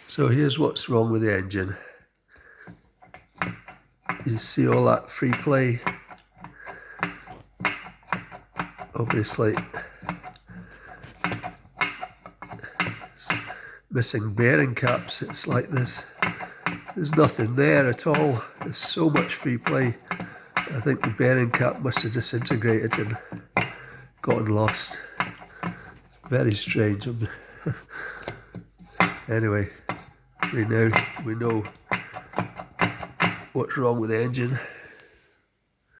So here's what's wrong with the engine. You see all that free play? Obviously missing bearing caps. It's like there's nothing there at all. There's so much free play. I think the bearing cap must have disintegrated and gotten lost. Very strange. Anyway, we know what's wrong with the engine.